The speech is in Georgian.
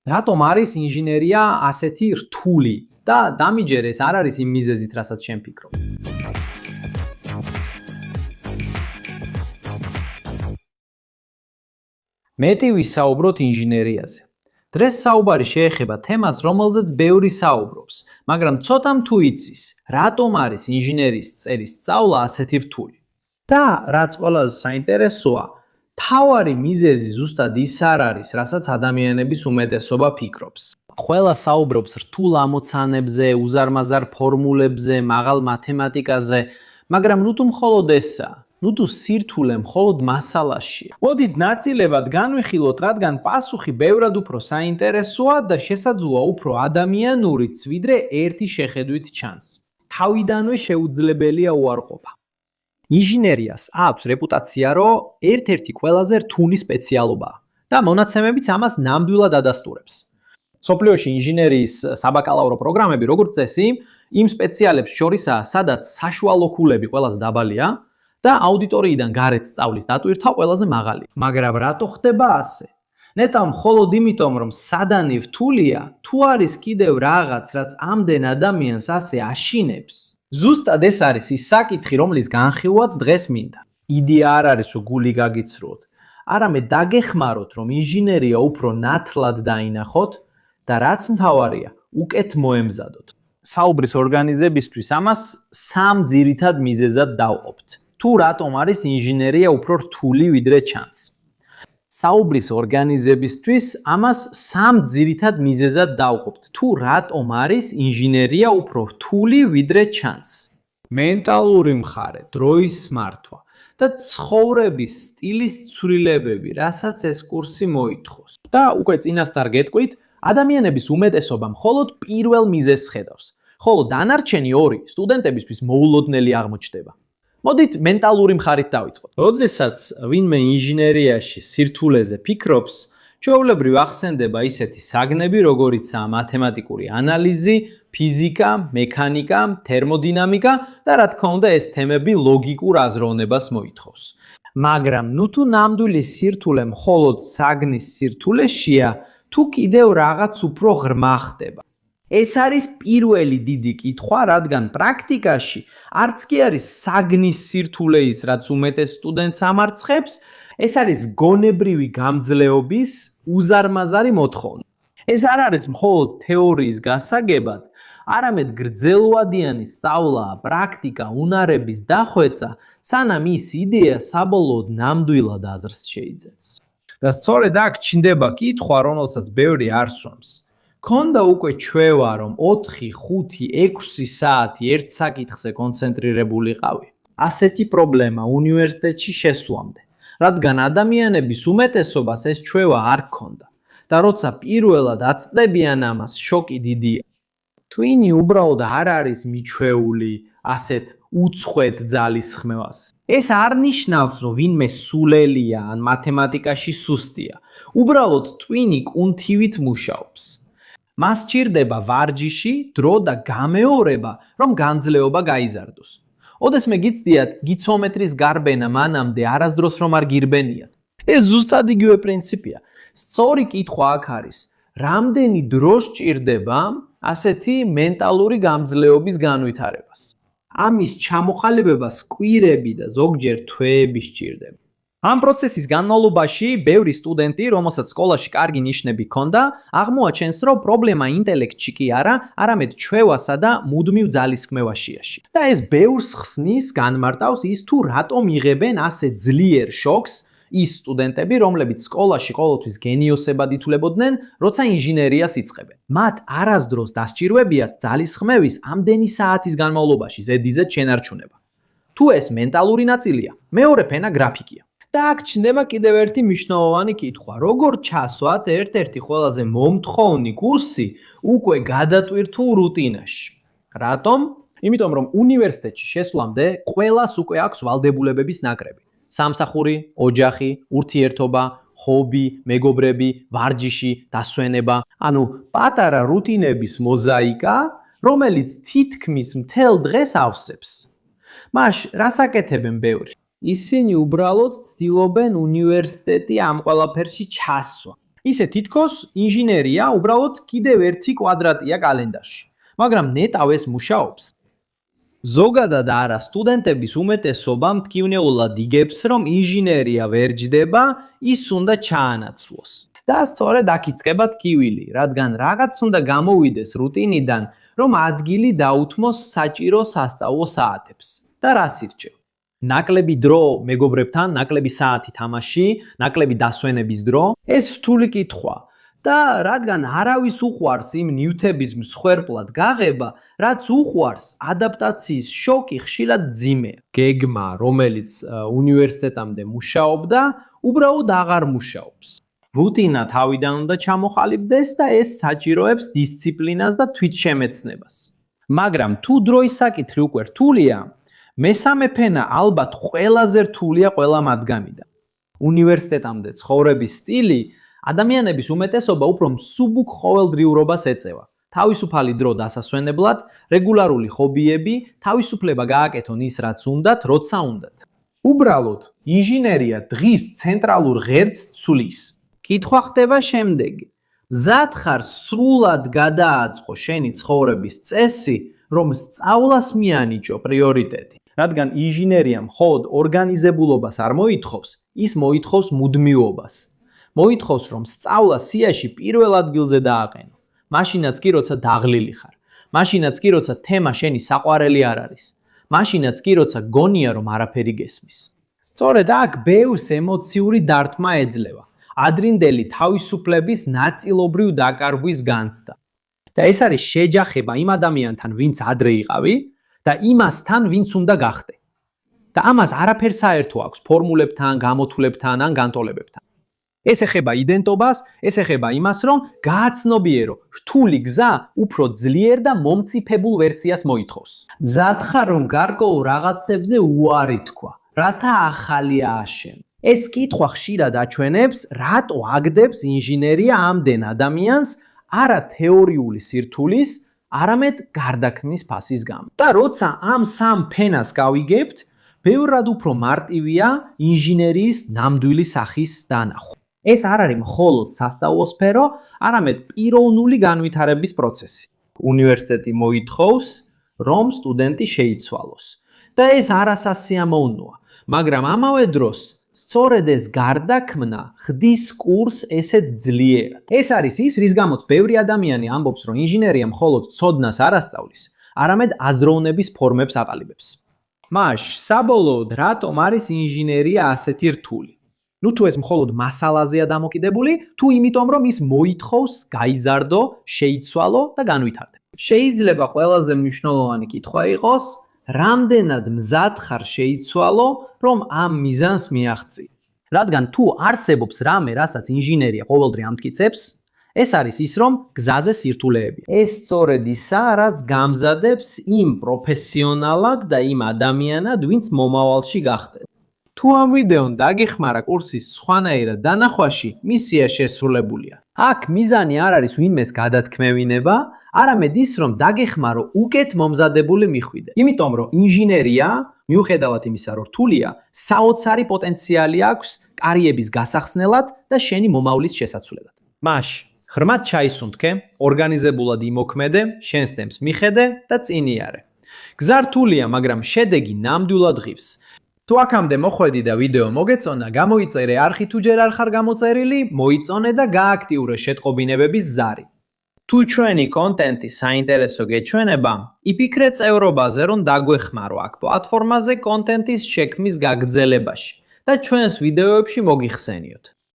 რატომ არის ინჟინერია ასეთი რთული და დამიჯერე ეს არ არის იმ მიზეზით, რასაც შენ ფიქრობ? მეტი ვისაუბროთ ინჟინერიაზე. დღეს საუბარი შეეხება თემას, რომელზეც ბევრი საუბრობს, მაგრამ ცოტამ თუ იცის, რატომ არის ინჟინერიის წერის სწავლა ასეთი რთული. და რაც ყველაზე საინტერესოა, თავარი მიზეზი ზუსტად ის არ არის, რასაც ადამიანების უმეტესობა ფიქრობს. ყველა საუბრობს რთულ ამოცანებზე, უზარმაზარ ფორმულებზე, მაღალ მათემატიკაზე, მაგრამ თუ მხოლოდ ესაა, თუ სირთულე მხოლოდ მასალაშია. მოდით ნაწილებად განვიხილოთ, რადგან პასუხი ბევრად უფრო საინტერესოა და შესაძლოა უფრო ადამიანურიც, ვიდრე ერთი შეხედვით ჩანს. თავიდანვე შეუძლებელია უარყოფა. ინჟინერიას აქვს რეპუტაცია, რომ ერთ-ერთი ყველაზე რთული სპეციალობაა და მონაცემებიც ამას ნამდვილად ადასტურებს. სოფლიოში ინჟინერიის საბაკალავრო პროგრამები, როგორც წესი, იმ სპეციალებს შორისაა, სადაც საშუალო ქულები ყველაზე დაბალია და აუდიტორიიდან გარეთ სწავლის დატვირთვა ყველაზე მაღალია. მაგრამ რატო ხდება ასე? ნეტა მხოლოდ იმიტომ, რომ სადანი რთულია, თუ არის კიდევ რაღაც, რაც ამდენ ადამიანს ასე აშინებს. ზუსტად ეს არის ის საკითხი, რომლის განხილვაც დღეს მინდა. იდეა არ არის, რომ გული გაგიცრუოთ, არამედ დაგეხმაროთ, რომ ინჟინერია უფრო ნათლად დაინახოთ და რაც მთავარია, უკეთ მოემზადოთ. საუბრის ორგანიზებისთვის ამას სამ ძირითად მიზეზად დავყოფთ. თუ რატომ არის ინჟინერია უფრო რთული ვიდრე ჩანს. საუბრის ორგანიზებისთვის ამას სამ ძირითად მიზეზად დავყოფთ. თუ რატომ არის ინჟინერია უფრო რთული ვიდრე ჩანს. მენტალური მხარე, დროის მართვა და ცხოვრების სტილის ცვლილებები, რასაც ეს კურსი მოითხოვს. და უკვე წინასწარ გეტყვით, ადამიანების უმეტესობა მხოლოდ პირველ მიზეზს ხედავს, ხოლო დანარჩენი ორი სტუდენტებისთვის მოულოდნელი აღმოჩნდება. მოდით მენტალური მხარით დავიწყოთ. როდესაც ვინმე ინჟინერიაში სირთულეზე ფიქრობს, ჩვეულებრივ ახსენდება ისეთი საგნები, როგორიცაა მათემატიკური ანალიზი, ფიზიკა, მექანიკა, თერმოდინამიკა და რა თქმა უნდა ეს თემები ლოგიკურ აზროვნებას მოითხოვს. მაგრამ თუ ნამდვილი სირთულე მხოლოდ საგნის სირთულეშია, თუ კიდევ რაღაც უფრო ღრმა ხდება. ეს არის პირველი დიდი კითხვა, რადგან პრაქტიკაში არც კი არის საგნის სირთულე ის, რაც უმეტეს სტუდენტს ამარცხებს, ეს არის გონებრივი გამძლეობის უზარმაზარი მოთხოვნა. ეს არ არის მხოლოდ თეორიის გასაგებად, არამედ გრძელვადიანი სწავლა, პრაქტიკა, უნარების დახვეწა, სანამ ის იდეა საბოლოოდ ნამდვილად აზრს შეიძენს. და სწორედ აქ ჩნდება კითხვა, რომელსაც ბევრი არ სვამს. ქონდა უკვე ჩვევა, რომ 4, 5, 6 საათი ერთ საკითხზე კონცენტრირებულიყავი. ასეთი პრობლემა უნივერსიტეტში შესვლამდე, რადგან ადამიანების უმეტესობას ეს ჩვევა არ ქონდა და როცა პირველად აწყდებიან ამას, შოკი დიდია. twin-ი უბრალოდ არ არის მიჩვეული ასეთ უცხოეთ ძალისხმევას. ეს არ ნიშნავს, რომ ვინმე სულელია ან მათემატიკაში სუსტია. უბრალოდ twin-ი კუნთივით მუშაობს. მას სჭირდება ვარჯიში, დრო და გამეორება, რომ განძლეობა გაიზარდოს. ოდესმე გიცდიათ, გიცომეტრის გარბენა მანამდე არასდროს რომ არ გირბენიათ. ეს ზუსტად იგივე პრინციპია. სწორი კითხვა აქ არის, რამდენი დრო სჭირდება ასეთი მენტალური გამძლეობის განვითარებას. ამის ჩამოყალიბებას კვირები და ზოგჯერ თვეები სჭირდება. ამ პროცესის განმავლობაში ბევრი სტუდენტი, რომელსაც სკოლაში კარგი ნიშნები ჰქონდა, აღმოაჩენს, რომ პრობლემა ინტელექტში კი არა, არამედ ჩვევასა და მუდმივ ძალისხმევაშიაში. და ეს ბევრს ხსნის, განმარტავს ის თუ რატომ იღებენ ასე ძლიერ შოკს ის სტუდენტები, რომლებიც სკოლაში ყოველთვის გენიოსებად ითვლებოდნენ, როცა ინჟინერიას იწყებენ. მათ არასდროს დასჭირვებიათ ძალისხმევის ამდენი საათის განმავლობაში ზედიზედ შენარჩუნება. თუ ეს მენტალური ნაწილია, მეორე ფენა გრაფიკია. და აქ ჩნდება კიდევ ერთი მნიშვნელოვანი კითხვა, როგორ ჩასვათ ერთ-ერთი ყველაზე მომთხოვნი კურსი უკვე გადატვირთულ რუტინაში. რატომ? იმიტომ რომ უნივერსიტეტში შესვლამდე ყველას უკვე აქვს ვალდებულებების ნაკრები. სამსახური, ოჯახი, ურთიერთობა, ჰობი, მეგობრები, ვარჯიში, დასვენება, ანუ პატარა რუტინების მოზაიკა, რომელიც თითქმის მთელ დღეს ავსებს. მაშ რას აკეთებენ ბევრი? ისინი უბრალოდ ცდილობენ უნივერსიტეტი ამ ყველაფერში ჩასვა. ისე თითქოს ინჟინერია უბრალოდ კიდევ ერთი კვადრატია კალენდარში, მაგრამ ნეტავ ეს მუშაობს. ზოგადად არა, სტუდენტების უმეტესობა მტკივნეულად იგებს, რომ ინჟინერია ვერ ჯდება, ის უნდა ჩაანაცვლოს. და სწორედ აქ იწყება ტკივილი, რადგან რაღაც უნდა გამოვიდეს რუტინიდან, რომ ადგილი დაუთმოს საჭირო სასწავლო საათებს. და რას ირჩევ? ნაკლები დრო მეგობრებთან, ნაკლები საათი თამაში, ნაკლები დასვენების დრო? ეს რთული კითხვა. და რადგან არავის უყვარს იმ ნივთების მსხვერპლად გაღება, რაც უყვარს, ადაპტაციის შოკი ხშირად ძიმეა. გეგმა, რომელიც უნივერსიტეტამდე მუშაობდა, უბრალოდ აღარ მუშაობს. რუტინა თავიდან უნდა ჩამოყალიბდეს და ეს საჭიროებს დისციპლინას და თვითშემეცნებას. მაგრამ თუ დროის საკითხი უკვე რთულია, მესამე ფენა ალბათ ყველაზე რთულია ყველა მათგანიდან. უნივერსიტეტამდე ცხოვრების სტილი ადამიანების უმეტესობა უფრო მსუბუქ ყოველდღიურობას ეწევა. თავისუფალი დრო დასასვენებლად, რეგულარული ჰობიები, თავისუფლება გააკეთონ ის, რაც უნდათ, როცა უნდათ. უბრალოდ, ინჟინერია დღის ცენტრალურ ღერძს ცვლის. კითხვა ხდება შემდეგი. მზად ხარ სრულად გადააწყო შენი ცხოვრების წესი, რომ სწავლას მიანიჭო პრიორიტეტი. რადგან ინჟინერია მხოლოდ ორგანიზებულობას არ მოითხოვს, ის მოითხოვს მუდმივობას. მოითხოვს, რომ სწავლა სიაში პირველ ადგილზე დააყენო. მაშინაც კი, როცა დაღლილი ხარ. მაშინაც კი, როცა თემა შენი საყვარელი არ არის. მაშინაც კი, როცა გონია, რომ არაფერი გესმის. სწორედ აქ ბევრს ემოციური დარტყმა ეძლევა. ადრინდელი თავისუფლების ნაწილობრივ დაკარგვის განცდა. და ეს არის შეჯახება იმ ადამიანთან, ვინც ადრე იყავი და იმასთან, ვინც უნდა გახდე. და ამას არაფერს საერთო აქვს ფორმულებთან, გამოთვლებთან ან განტოლებებთან. ეს ეხება იდენტობას, ეს ეხება იმას, რომ გააცნობიერო, რთული გზა უფრო ძლიერ და მომწიფებულ ვერსიას მოითხოვს. მზად ხარ, რომ გარკვეულ რაღაცებზე უარი თქვა, რათა ახალი ააშენო. ეს კითხვა ხშირად აჩვენებს, რატო აგდებს ინჟინერია ამდენ ადამიანს არა თეორიული სირთულის, არამედ გარდაქმნის ფასის გამო. და როცა ამ სამ ფენას გავიგებთ, ბევრად უფრო მარტივია ინჟინერიის ნამდვილი სახის დანახვა. ეს არ არის მხოლოდ სასწავლო სფერო, არამედ პიროვნული განვითარების პროცესი. უნივერსიტეტი მოითხოვს, რომ სტუდენტი შეიცვალოს. და ეს არასასიამოვნოა, მაგრამ ამავე დროს სწორედ ეს გარდაქმნა ხდის კურსს ესეთ ძლიერად. ეს არის ის, რის გამოც ბევრი ადამიანი ამბობს, რომ ინჟინერია მხოლოდ ცოდნას არ ასწავლის, არამედ აზროვნების ფორმებს აყალიბებს. მაშ, საბოლოოდ, რატომ არის ინჟინერია ასეთი რთული? ნუ თუ ეს მხოლოდ მასალაზეა დამოკიდებული, თუ იმიტომ, რომ ის მოითხოვს გაიზარდო, შეიცვალო და განვითარდე. შეიძლება ყველაზე მნიშვნელოვანი კითხვა იყოს, რამდენად მზად ხარ შეიცვალო, რომ ამ მიზანს მიაღწიო. რადგან თუ არსებობს რამე, რასაც ინჟინერია ყოველდღე ამტკიცებს, ეს არის ის, რომ გზაზე სირთულეებია. ეს სწორედ ისაა, რაც გამზადებს იმ პროფესიონალად და იმ ადამიანად, ვინც მომავალში გახდება. თუ ამ ვიდეომ დაგეხმარა კურსის სხვანაირად დანახვაში, მისია შესრულებულია. აქ მიზანი არ არის ვინმეს გადათქმევინება, არამედ ის, რომ დაგეხმარო უკეთ მომზადებული მიხვიდე. იმიტომ, რომ ინჟინერია, მიუხედავად იმისა, რომ რთულია, საოცარი პოტენციალი აქვს კარიერის გასახსნელად და შენი მომავლის შესაცვლელად. მაშ, ღრმად ჩაისუნთქე, ორგანიზებულად იმოქმედე, შენს თემს მიხედე და წინიარე. გზა რთულია, მაგრამ შედეგი ნამდვილად ღირს. თუ აქამდე მოხვედი და ვიდეო მოგეწონა, გამოიწერე არხი თუ ჯერ არ ხარ გამოწერილი, მოიწონე და გააქტიურე შეტყობინებების ზარი. თუ ჩვენი კონტენტი საინტერესო გეჩვენება, იფიქრე წევრობაზე, რომ დაგვეხმარო აქ პლატფორმაზე კონტენტის შექმნის გაგრძელებაში და ჩვენს ვიდეოებში მოგიხსენიოთ.